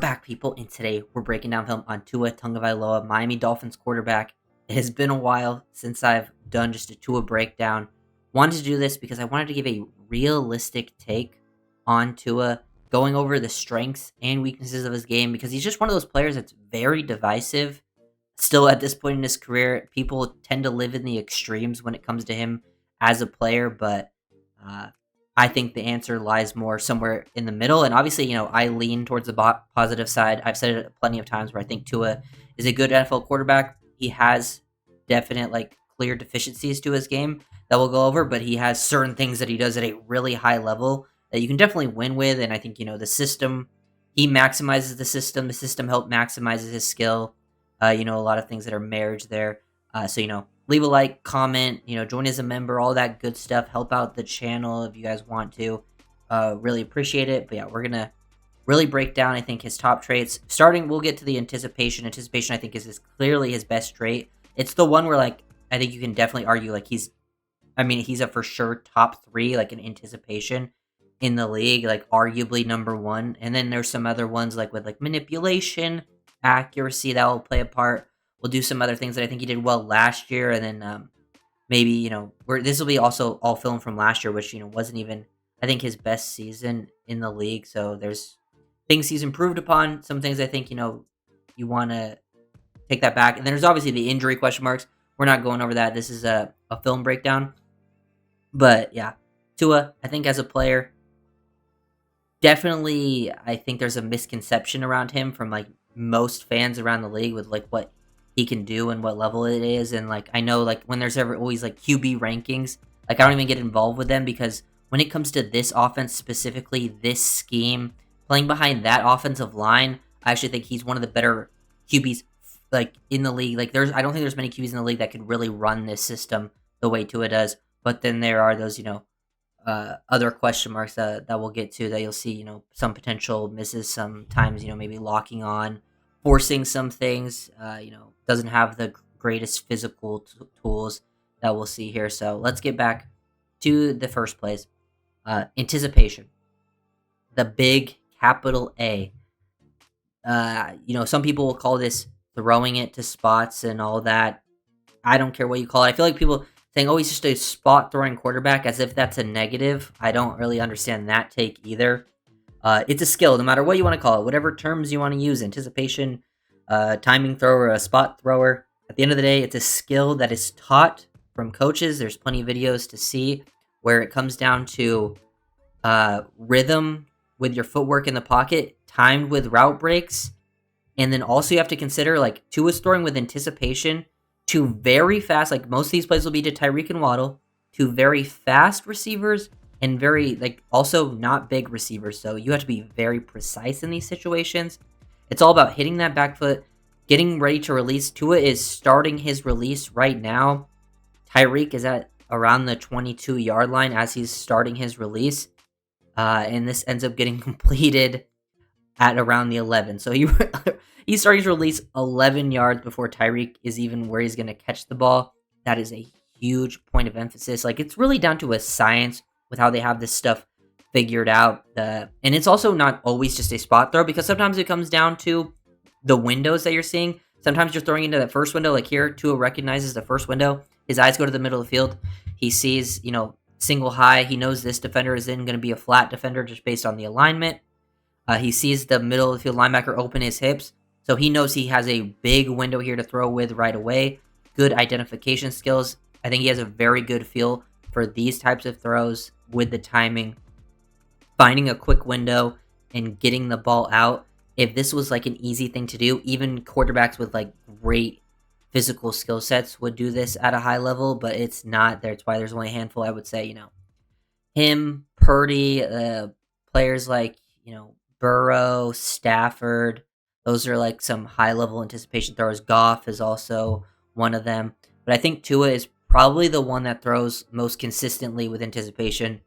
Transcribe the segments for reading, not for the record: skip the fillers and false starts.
back, people, and today we're breaking down film on Tua Tagovailoa, Miami Dolphins quarterback. It has been a while since I've done just a Tua breakdown. Wanted to do this because I wanted to give a realistic take on Tua, going over the strengths and weaknesses of his game because he's just one of those players that's very divisive. Still, at this point in his career, people tend to live in the extremes when it comes to him as a player, but uh, I think the answer lies more somewhere in the middle. And obviously, I lean towards the positive side. I've said it plenty of times where I think Tua is a good NFL quarterback. He has definite, clear deficiencies to his game that we'll go over, but he has certain things that he does at a really high level that you can definitely win with. And I think, the system, he maximizes the system. The system help maximizes his skill. A lot of things that are marriage there. So, leave a like, comment, join as a member, all that good stuff. Help out the channel if you guys want to. Really appreciate it. But yeah, we're going to really break down, I think, his top traits. Starting, we'll get to the anticipation. Anticipation, I think, is clearly his best trait. It's the one where, I think you can definitely argue, he's a for sure top 3, in anticipation in the league, arguably number 1. And then there's some other ones, with manipulation, accuracy, that will play a part. We'll do some other things that I think he did well last year, and then maybe this will be also all film from last year, which wasn't even, I think, his best season in the league. So there's things he's improved upon, some things I think you want to take that back, and then there's obviously the injury question marks. We're not going over that. This is a film breakdown, but yeah, Tua, I think as a player, definitely, I think there's a misconception around him from most fans around the league with what he can do and what level it is. And I know when there's ever always QB rankings, I don't even get involved with them because when it comes to this offense, specifically this scheme, playing behind that offensive line, I actually think he's one of the better QBs in the league. I don't think there's many QBs in the league that could really run this system the way Tua does. But then there are those other question marks that we'll get to, that you'll see some potential misses sometimes, maybe locking on, forcing some things, doesn't have the greatest physical tools that we'll see here. So let's get back to the first place. Anticipation, the big capital A. Some people will call this throwing it to spots and all that. I don't care what you call it. I feel like people saying, oh, he's just a spot throwing quarterback, as if that's a negative. I don't really understand that take either. It's a skill, no matter what you want to call it, whatever terms you want to use, anticipation, timing thrower, a spot thrower. At the end of the day, it's a skill that is taught from coaches. There's plenty of videos to see where it comes down to rhythm with your footwork in the pocket, timed with route breaks, and then also you have to consider, Tua's throwing with anticipation to very fast, most of these plays will be to Tyreek and Waddle, to very fast receivers and very, also not big receivers. So you have to be very precise in these situations. It's all about hitting that back foot, getting ready to release. Tua is starting his release right now. Tyreek is at around the 22-yard line as he's starting his release. And this ends up getting completed at around the 11. So he's starting to release 11 yards before Tyreek is even where he's going to catch the ball. That is a huge point of emphasis. It's really down to a science with how they have this stuff figured out. And it's also not always just a spot throw, because sometimes it comes down to the windows that you're seeing. Sometimes you're throwing into that first window. Here, Tua recognizes the first window. His eyes go to the middle of the field. He sees, single high. He knows this defender is going to be a flat defender just based on the alignment. He sees the middle of the field linebacker open his hips. So he knows he has a big window here to throw with right away. Good identification skills. I think he has a very good feel for these types of throws with the timing. Finding a quick window and getting the ball out. If this was an easy thing to do, even quarterbacks with great physical skill sets would do this at a high level, but it's not. That's why there's only a handful, I would say, him, Purdy, players Burrow, Stafford. Those are some high-level anticipation throwers. Goff is also one of them. But I think Tua is probably the one that throws most consistently with anticipation,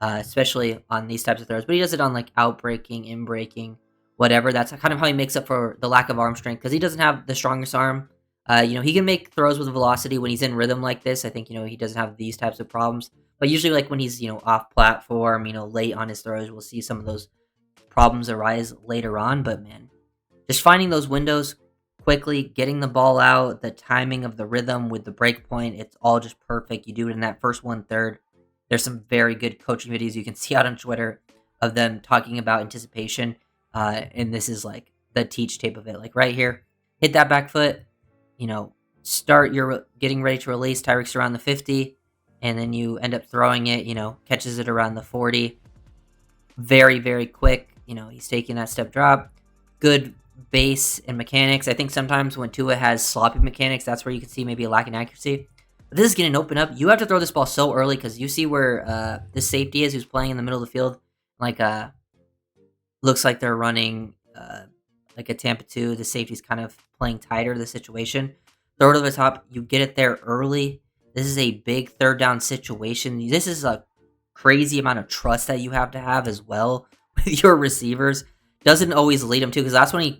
especially on these types of throws. But he does it on out-breaking, in-breaking, whatever. That's kind of how he makes up for the lack of arm strength, because he doesn't have the strongest arm. He can make throws with velocity when he's in rhythm like this. I think, he doesn't have these types of problems. But usually when he's, off platform, late on his throws, we'll see some of those problems arise later on. But man, Just finding those windows quickly, getting the ball out, the timing of the rhythm with the break point, it's all just perfect. You do it in that first 1/3. There's some very good coaching videos you can see out on Twitter of them talking about anticipation. And this is like the teach tape of it. Like right here, hit that back foot, you know, start your getting ready to release. Tyreek's around the 50, and then you end up throwing it, catches it around the 40. Very, very quick. He's taking that step drop. Good base and mechanics. I think sometimes when Tua has sloppy mechanics, that's where you can see maybe a lack in accuracy. But this is getting open up. You have to throw this ball so early because you see where this safety is who's playing in the middle of the field. Like, looks like they're running like a Tampa 2. The safety's kind of playing tighter the situation. Throw it to the top. You get it there early. This is a big third down situation. This is a crazy amount of trust that you have to have as well with your receivers. Doesn't always lead him to, because that's when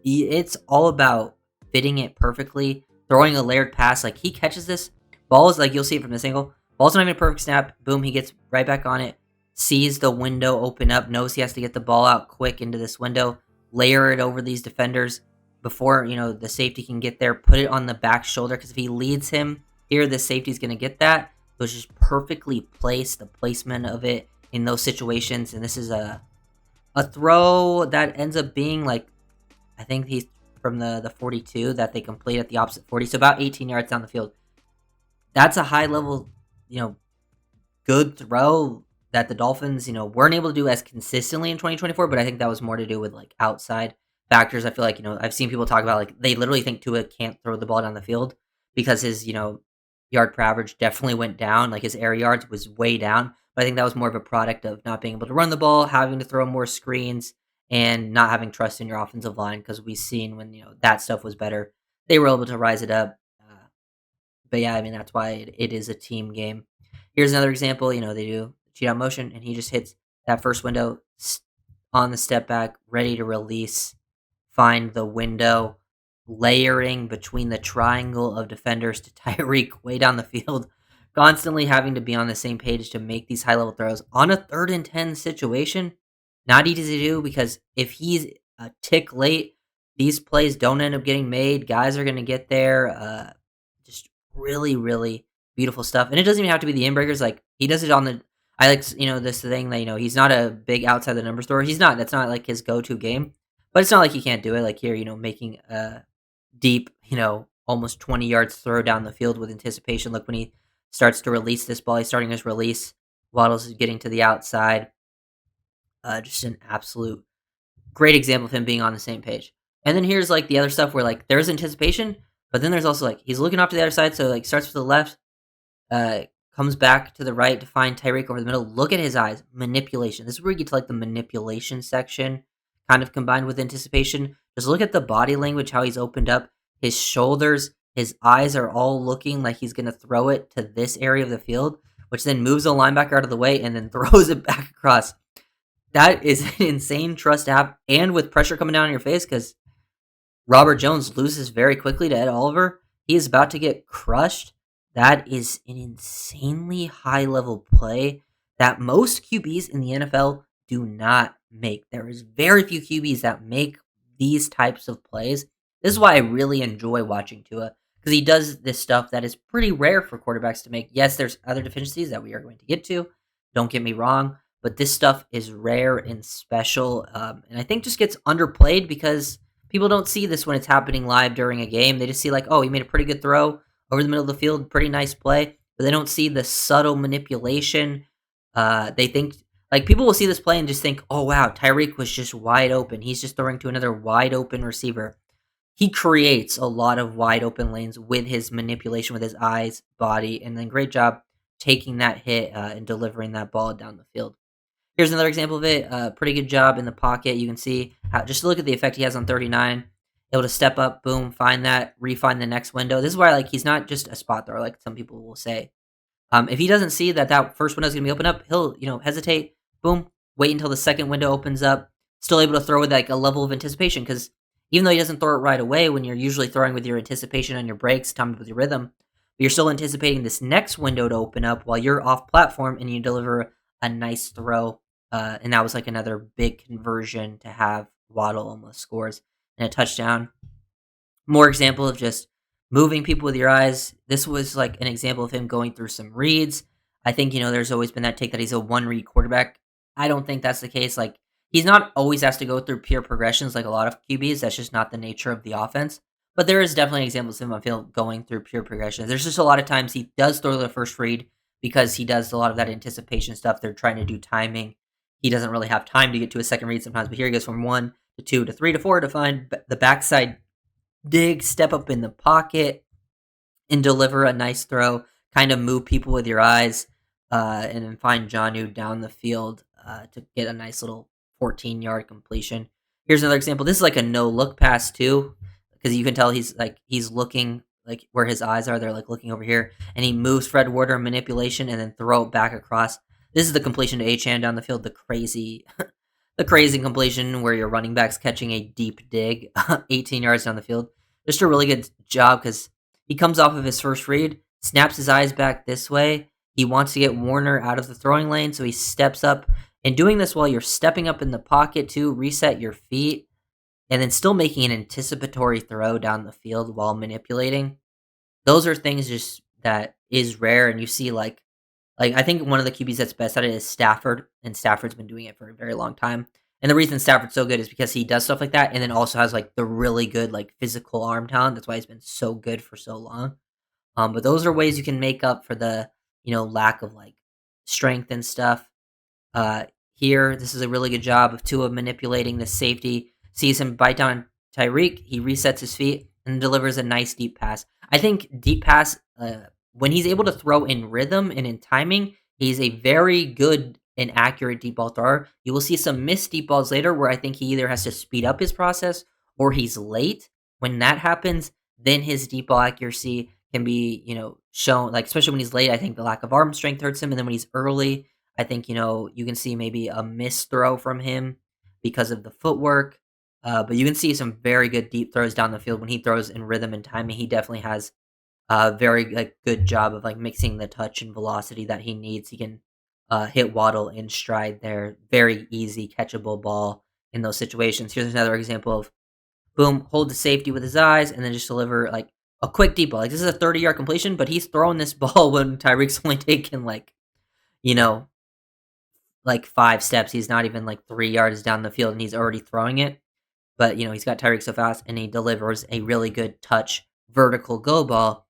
it's all about fitting it perfectly, throwing a layered pass. Like, he catches this ball is like, you'll see it from this angle. Ball's not even a perfect snap. Boom, he gets right back on it, sees the window open up, knows he has to get the ball out quick into this window, layer it over these defenders before the safety can get there. Put it on the back shoulder, because if he leads him here, the safety's going to get that. It was just perfectly placed, the placement of it in those situations. And this is a throw that ends up being like, I think he's from the 42 that they complete at the opposite 40. So about 18 yards down the field. That's a high level, good throw that the Dolphins, weren't able to do as consistently in 2024. But I think that was more to do with like outside factors. I feel like, I've seen people talk about like they literally think Tua can't throw the ball down the field because his, yard per average definitely went down. Like his air yards was way down. But I think that was more of a product of not being able to run the ball, having to throw more screens, and not having trust in your offensive line, because we've seen when that stuff was better, they were able to rise it up. But yeah, I mean, that's why it is a team game. Here's another example. They do cheat out motion, and he just hits that first window on the step back, ready to release, find the window, layering between the triangle of defenders to Tyreek way down the field, constantly having to be on the same page to make these high-level throws on a 3rd and 10 situation. Not easy to do, because if he's a tick late, these plays don't end up getting made. Guys are going to get there. Just really, really beautiful stuff. And it doesn't even have to be the inbreakers. Like, he does it on the... I like, this thing that, he's not a big outside the numbers thrower. He's not. That's not, like, his go-to game. But it's not like he can't do it. Like here, making a deep, almost 20 yards throw down the field with anticipation. Look, when he starts to release this ball, he's starting his release. Waddle's getting to the outside. Just an absolute great example of him being on the same page. And then here's like the other stuff where like there's anticipation, but then there's also like he's looking off to the other side. So like starts with the left, comes back to the right to find Tyreek over the middle. Look at his eyes. Manipulation. This is where you get to like the manipulation section, kind of combined with anticipation. Just look at the body language, how he's opened up his shoulders. His eyes are all looking like he's going to throw it to this area of the field, which then moves the linebacker out of the way and then throws it back across. That is an insane trust to have, and with pressure coming down on your face, because Robert Jones loses very quickly to Ed Oliver. He is about to get crushed. That is an insanely high-level play that most QBs in the NFL do not make. There is very few QBs that make these types of plays. This is why I really enjoy watching Tua, because he does this stuff that is pretty rare for quarterbacks to make. Yes, there's other deficiencies that we are going to get to. Don't get me wrong. But this stuff is rare and special, and I think just gets underplayed because people don't see this when it's happening live during a game. They just see like, oh, he made a pretty good throw over the middle of the field, pretty nice play, but they don't see the subtle manipulation. They think, like, people will see this play and just think, oh, wow, Tyreek was just wide open. He's just throwing to another wide open receiver. He creates a lot of wide open lanes with his manipulation, with his eyes, body, and then great job taking that hit and delivering that ball down the field. Here's another example of it. Pretty good job in the pocket. You can see how, just look at the effect he has on 39. Able to step up, boom, find that, refine the next window. This is why like he's not just a spot thrower like some people will say. If he doesn't see that first window is going to be open up, he'll hesitate, boom, wait until the second window opens up. Still able to throw with like a level of anticipation, because even though he doesn't throw it right away, when you're usually throwing with your anticipation on your breaks, timed with your rhythm, you're still anticipating this next window to open up while you're off platform and you deliver a nice throw. And that was like another big conversion to have Waddle almost scores and a touchdown. More example of just moving people with your eyes. This was like an example of him going through some reads. I think, there's always been that take that he's a one read quarterback. I don't think that's the case. Like, he's not always has to go through pure progressions like a lot of QBs. That's just not the nature of the offense. But there is definitely examples of him, I feel, going through pure progressions. There's just a lot of times he does throw the first read because he does a lot of that anticipation stuff. They're trying to do timing. He doesn't really have time to get to a second read sometimes, but here he goes from 1 to 2 to 3 to 4 to find the backside dig, step up in the pocket, and deliver a nice throw. Kind of move people with your eyes, and then find Jonnu down the field to get a nice little 14-yard completion. Here's another example. This is like a no look pass too, because you can tell he's looking like where his eyes are. They're like looking over here, and he moves Fred Warner manipulation and then throw it back across. This is the completion to Achan down the field. The crazy the crazy completion where your running back's catching a deep dig 18 yards down the field. Just a really good job because he comes off of his first read, snaps his eyes back this way. He wants to get Warner out of the throwing lane, so he steps up. And doing this while you're stepping up in the pocket to reset your feet, and then still making an anticipatory throw down the field while manipulating. Those are things just that is rare, and you see like, I think one of the QBs that's best at it is Stafford, and Stafford's been doing it for a very long time. And the reason Stafford's so good is because he does stuff like that, and then also has like the really good like physical arm talent. That's why he's been so good for so long. But those are ways you can make up for the lack of like strength and stuff. Uh, Here, this is a really good job of Tua manipulating the safety. Sees him bite down Tyreek. He resets his feet and delivers a nice deep pass. I think deep pass, when he's able to throw in rhythm and in timing, he's a very good and accurate deep ball thrower. You will see some missed deep balls later where I think he either has to speed up his process or he's late. When that happens, then his deep ball accuracy can be, shown, like, especially when he's late. I think the lack of arm strength hurts him. And then when he's early, I think, you can see maybe a missed throw from him because of the footwork. But you can see some very good deep throws down the field when he throws in rhythm and timing. He definitely has a very like good job of like mixing the touch and velocity that he needs. He can hit Waddle in stride there. Very easy catchable ball in those situations. Here's another example of boom, hold the safety with his eyes and then just deliver like a quick deep ball. Like this is a 30-yard completion, but he's throwing this ball when Tyreek's only taken you know, like 5 steps. He's not even like 3 yards down the field and he's already throwing it. But he's got Tyreek so fast and he delivers a really good touch vertical go ball.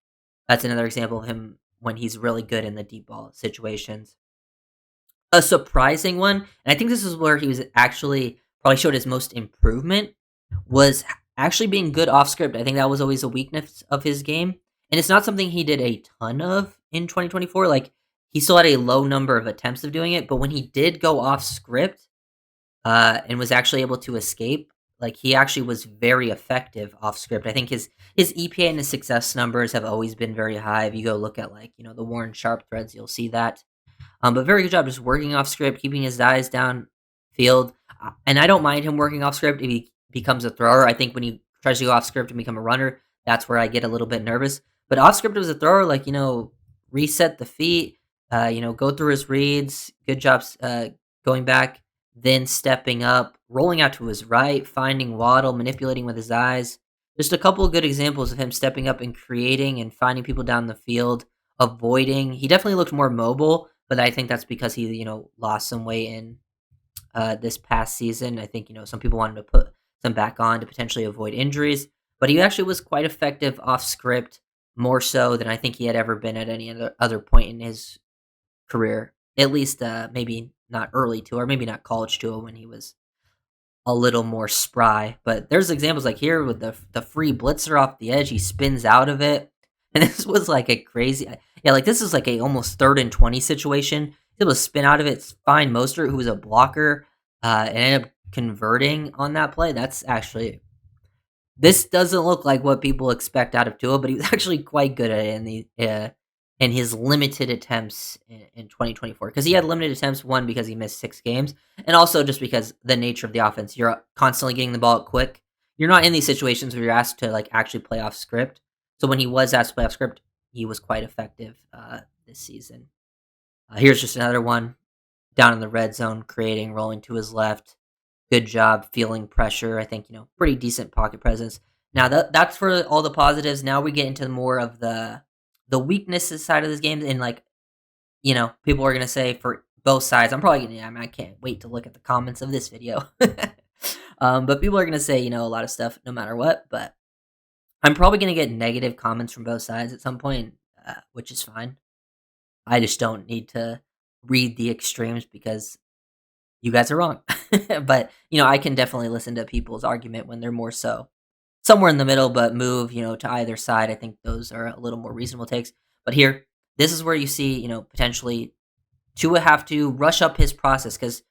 That's another example of him when he's really good in the deep ball situations. A surprising one, and I think this is where he was actually probably showed his most improvement, was actually being good off script. I think that was always a weakness of his game, and it's not something he did a ton of in 2024. Like, he still had a low number of attempts of doing it, but when he did go off script, and was actually able to escape, like, he actually was very effective off script. I think his EPA and his success numbers have always been very high. If you go look at, like, the Warren Sharp threads, you'll see that. But very good job just working off script, keeping his eyes down field. And I don't mind him working off script if he becomes a thrower. I think when he tries to go off script and become a runner, that's where I get a little bit nervous. But off script as a thrower, like, reset the feet, go through his reads. Good job going back, then stepping up, rolling out to his right, finding Waddle, manipulating with his eyes. Just a couple of good examples of him stepping up and creating and finding people down the field, avoiding. He definitely looked more mobile, but I think that's because he, lost some weight in this past season. I think, some people wanted to put some back on to potentially avoid injuries, but he actually was quite effective off script, more so than I think he had ever been at any other point in his career. At least maybe not early Tua, or maybe not college Tua when he was a little more spry. But there's examples like here with the free blitzer off the edge. He spins out of it. And this was like a crazy, yeah, like this is like a almost 3rd and 20 situation. He's able to spin out of it, find Mostert, who was a blocker, and ended up converting on that play. That's actually, this doesn't look like what people expect out of Tua, but he was actually quite good at it in his limited attempts in 2024. Because he had limited attempts, one, because he missed 6 games, and also just because the nature of the offense, you're constantly getting the ball quick. You're not in these situations where you're asked to like actually play off script. So when he was asked to play off script, he was quite effective this season. Here's just another one down in the red zone, creating, rolling to his left. good job feeling pressure. I think, pretty decent pocket presence. Now that's for all the positives. Now we get into more of the weaknesses side of this game, and like, people are gonna say for both sides. I'm probably gonna. I mean, I can't wait to look at the comments of this video. But people are gonna say, a lot of stuff no matter what. But I'm probably gonna get negative comments from both sides at some point, which is fine. I just don't need to read the extremes because you guys are wrong. But, I can definitely listen to people's argument when they're more so somewhere in the middle, but move, to either side. I think those are a little more reasonable takes. But here, this is where you see, potentially Tua have to rush up his process because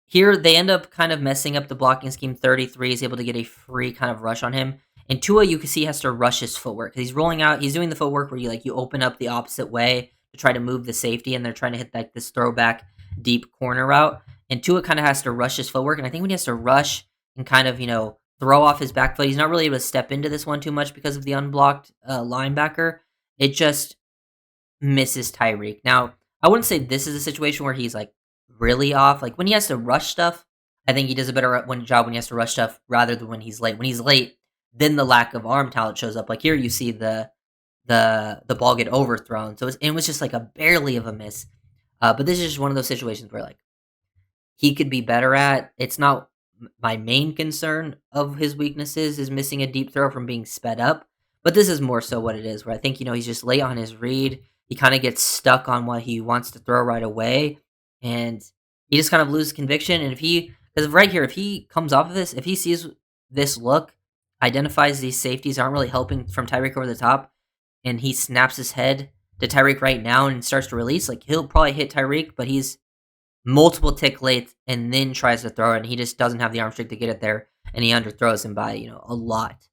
here they end up kind of messing up the blocking scheme. 33 is able to get a free kind of rush on him. And Tua, you can see, has to rush his footwork because he's rolling out. He's doing the footwork where you open up the opposite way to try to move the safety, and they're trying to hit like this throwback deep corner route. And Tua kind of has to rush his footwork. And I think when he has to rush and kind of, throw off his back foot, he's not really able to step into this one too much because of the unblocked linebacker. It just misses Tyreek. Now, I wouldn't say this is a situation where he's like really off. Like when he has to rush stuff, I think he does a better job when he has to rush stuff rather than when he's late. When he's late, then the lack of arm talent shows up. Like here, you see the ball get overthrown. So it was just like a barely of a miss. But this is just one of those situations where like he could be better at. It's not my main concern of his weaknesses is missing a deep throw from being sped up. But this is more so what it is, where I think, he's just late on his read. He kind of gets stuck on what he wants to throw right away. And he just kind of loses conviction. And because right here, if he comes off of this, if he sees this look, identifies these safeties aren't really helping from Tyreek over the top, and he snaps his head to Tyreek right now and starts to release, like he'll probably hit Tyreek, but he's multiple tick late and then tries to throw it, and he just doesn't have the arm strength to get it there, and he underthrows him by, a lot.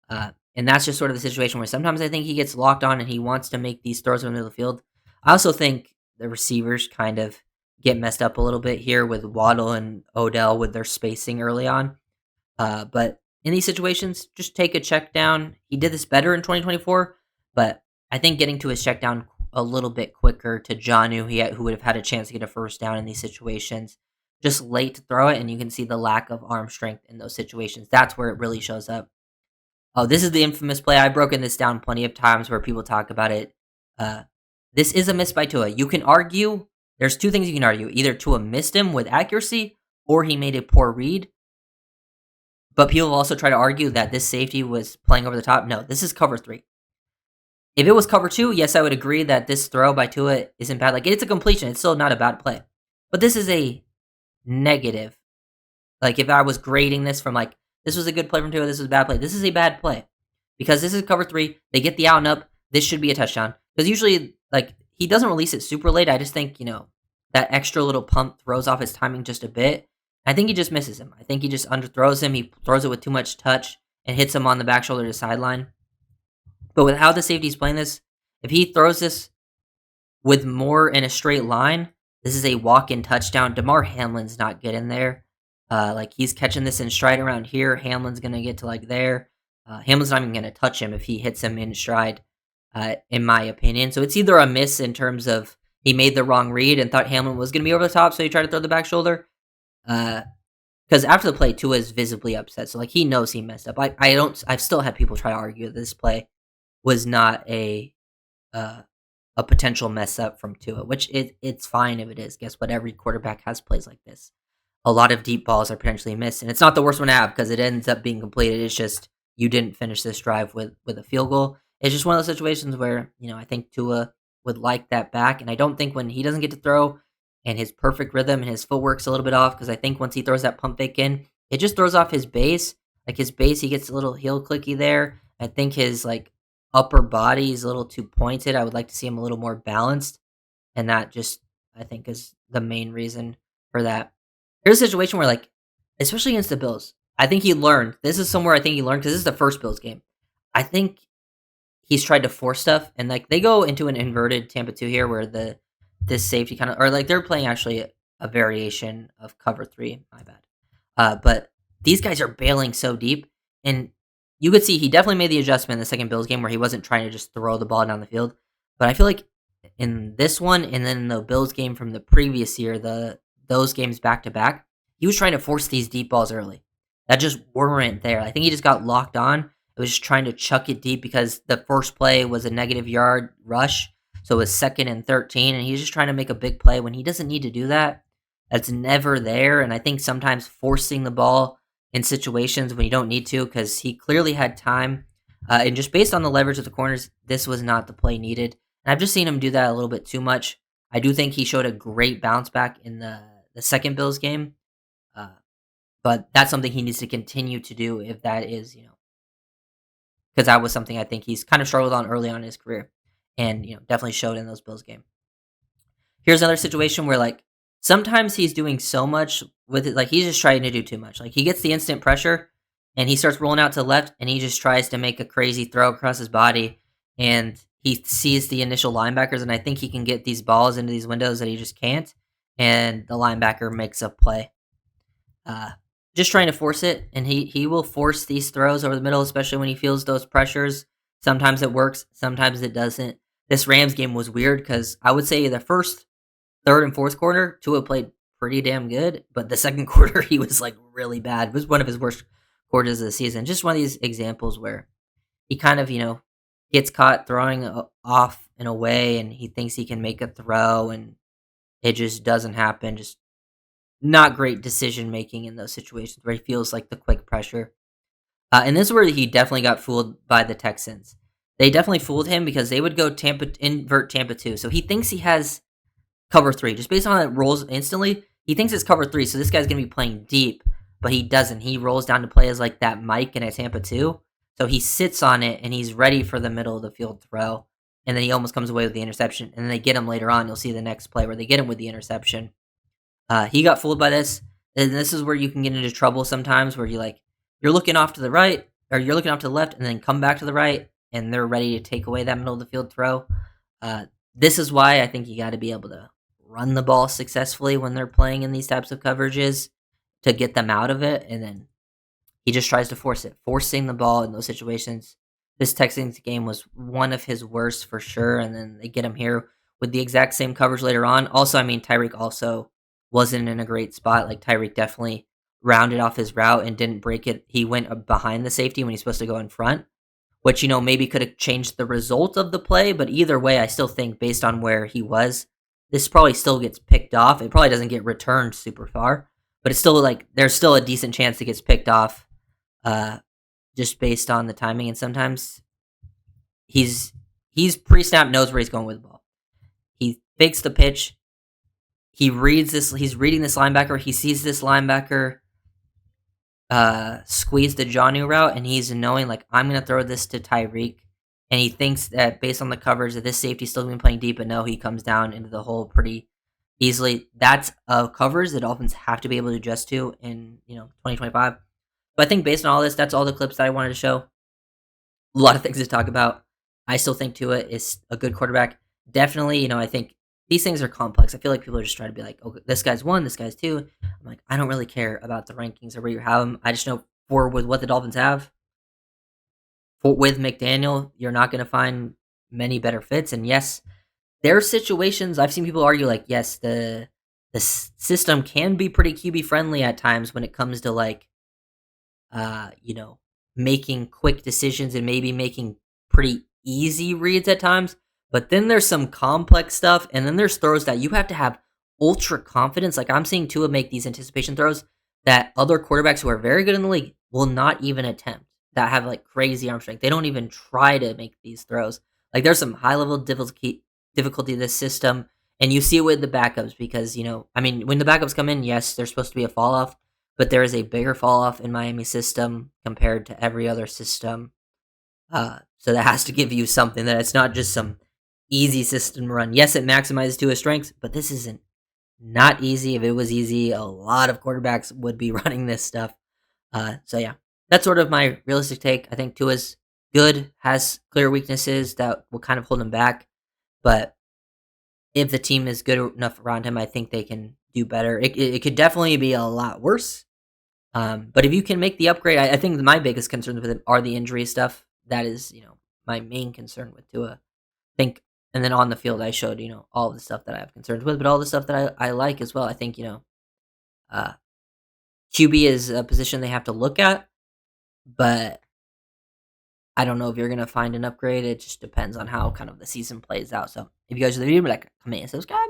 And that's just sort of the situation where sometimes I think he gets locked on and he wants to make these throws in the middle of the field. I also think the receivers kind of get messed up a little bit here with Waddle and Odell with their spacing early on. But in these situations, just take a check down. He did this better in 2024, but I think getting to his check down a little bit quicker to Jonnu, who would have had a chance to get a first down in these situations, just late to throw it, and you can see the lack of arm strength in those situations. That's where it really shows up. Oh, this is the infamous play. I've broken this down plenty of times where people talk about it. This is a miss by Tua. You can argue, there's two things you can argue. Either Tua missed him with accuracy, or he made a poor read. But people also try to argue that this safety was playing over the top. No, this is cover 3. If it was cover 2, yes, I would agree that this throw by Tua isn't bad. Like, it's a completion. It's still not a bad play. But this is a negative. Like, if I was grading this from, like, this was a good play from Tua, this was a bad play. This is a bad play. Because this is cover 3. They get the out and up. This should be a touchdown. Because usually, like, he doesn't release it super late. I just think, that extra little pump throws off his timing just a bit. I think he just misses him. I think he just underthrows him. He throws it with too much touch and hits him on the back shoulder to the sideline. But with how the safety's playing this, if he throws this with more in a straight line, this is a walk-in touchdown. Damar Hamlin's not getting there. Like, he's catching this in stride around here. Hamlin's going to get to, like, there. Hamlin's not even going to touch him if he hits him in stride, in my opinion. So it's either a miss in terms of he made the wrong read and thought Hamlin was going to be over the top, so he tried to throw the back shoulder. Because after the play, Tua is visibly upset. So, like, he knows he messed up. I've still had people try to argue that this play was not a potential mess up from Tua, which it's fine if it is. Guess what? Every quarterback has plays like this. A lot of deep balls are potentially missed, and it's not the worst one to have because it ends up being completed. It's just you didn't finish this drive with a field goal. It's just one of those situations where, I think Tua would like that back, and I don't think when he doesn't get to throw and his perfect rhythm and his footwork's a little bit off, because I think once he throws that pump fake in, it just throws off his base. Like, his base, he gets a little heel clicky there. I think his, like, upper body is a little too pointed. I would like to see him a little more balanced, and that just, I think, is the main reason for that. Here's a situation where, like, especially against the Bills, I think he learned. This is somewhere I think he learned, because this is the first Bills game. I think he's tried to force stuff, and, like, they go into an inverted Tampa 2 here where this safety kind of, or, like, they're playing actually a variation of cover 3, my bad. But these guys are bailing so deep, and you could see he definitely made the adjustment in the second Bills game where he wasn't trying to just throw the ball down the field. But I feel like in this one, and then in the Bills game from the previous year, those games back to back, he was trying to force these deep balls early that just weren't there. I think he just got locked on. It was just trying to chuck it deep because the first play was a negative yard rush, so it was 2nd and 13, and he's just trying to make a big play when he doesn't need to do that. That's never there, and I think sometimes forcing the ball in situations when you don't need to, because he clearly had time, and just based on the leverage of the corners, this was not the play needed. And I've just seen him do that a little bit too much. I do think he showed a great bounce back in the second Bills game, uh, but that's something he needs to continue to do if that is, because that was something I think he's kind of struggled on early on in his career, and definitely showed in those Bills game. Here's another situation where like sometimes he's doing so much with it, like he's just trying to do too much. Like he gets the instant pressure and he starts rolling out to the left and he just tries to make a crazy throw across his body and he sees the initial linebackers and I think he can get these balls into these windows that he just can't. And the linebacker makes a play. Uh, just trying to force it, and he will force these throws over the middle, especially when he feels those pressures. Sometimes it works, sometimes it doesn't. This Rams game was weird because I would say the first, third, and fourth quarter, Tua played pretty damn good, but the second quarter he was like really bad. It was one of his worst quarters of the season. Just one of these examples where he kind of gets caught throwing off in a way, and he thinks he can make a throw, and it just doesn't happen. Just not great decision making in those situations where he feels like the quick pressure. And this is where he definitely got fooled by the Texans. They definitely fooled him because they would go invert Tampa 2. So he thinks he has cover 3. Just based on how it rolls instantly, he thinks it's cover 3. So this guy's going to be playing deep, but he doesn't. He rolls down to play as like that Mike in a Tampa 2. So he sits on it and he's ready for the middle of the field throw. And then he almost comes away with the interception. And then they get him later on. You'll see the next play where they get him with the interception. He got fooled by this, and this is where you can get into trouble sometimes, where you're looking off to the right, or you're looking off to the left, and then come back to the right, and they're ready to take away that middle of the field throw. This is why I think you got to be able to run the ball successfully when they're playing in these types of coverages to get them out of it, and then he just tries to force it, forcing the ball in those situations. This Texans game was one of his worst for sure, and then they get him here with the exact same coverage later on. Also, I mean, Tyreek also wasn't in a great spot. Like Tyreek definitely rounded off his route and didn't break it. He went behind the safety when he's supposed to go in front, which maybe could have changed the result of the play. But either way, I still think based on where he was, this probably still gets picked off. It probably doesn't get returned super far, but it's still like there's still a decent chance it gets picked off, just based on the timing. And sometimes he's pre-snap knows where he's going with the ball. He fakes the pitch. He reads this. He's reading this linebacker. He sees this linebacker squeeze the Johnny route, and he's knowing like I'm gonna throw this to Tyreek, and he thinks that based on the coverage that this safety's still gonna be playing deep, but no, he comes down into the hole pretty easily. That's a coverage the Dolphins have to be able to adjust to in 2025. But I think based on all this, that's all the clips that I wanted to show. A lot of things to talk about. I still think Tua is a good quarterback. Definitely, I think these things are complex. I feel like people are just trying to be like, oh, this guy's 1, this guy's 2. I'm like, I don't really care about the rankings or where you have them. I just know with what the Dolphins have, with McDaniel, you're not going to find many better fits. And yes, there are situations I've seen people argue like, yes, the system can be pretty QB friendly at times when it comes to like, making quick decisions and maybe making pretty easy reads at times. But then there's some complex stuff, and then there's throws that you have to have ultra confidence. Like I'm seeing Tua make these anticipation throws that other quarterbacks who are very good in the league will not even attempt, that have like crazy arm strength. They don't even try to make these throws. Like there's some high level difficulty in this system, and you see it with the backups because I mean when the backups come in, yes, there's supposed to be a fall off, but there is a bigger fall off in Miami system compared to every other system. So that has to give you something that it's not just some easy system to run. Yes, it maximizes Tua's strengths, but this isn't not easy. If it was easy, a lot of quarterbacks would be running this stuff. So yeah, that's sort of my realistic take. I think Tua's good, has clear weaknesses that will kind of hold him back, but if the team is good enough around him, I think they can do better. It could definitely be a lot worse. But if you can make the upgrade, I think my biggest concerns with it are the injury stuff. That is, my main concern with Tua. I think, and then on the field, I showed, all the stuff that I have concerns with, but all the stuff that I like as well. I think, QB is a position they have to look at, but I don't know if you're gonna find an upgrade. It just depends on how kind of the season plays out. So if you guys are the video, like, comment and subscribe.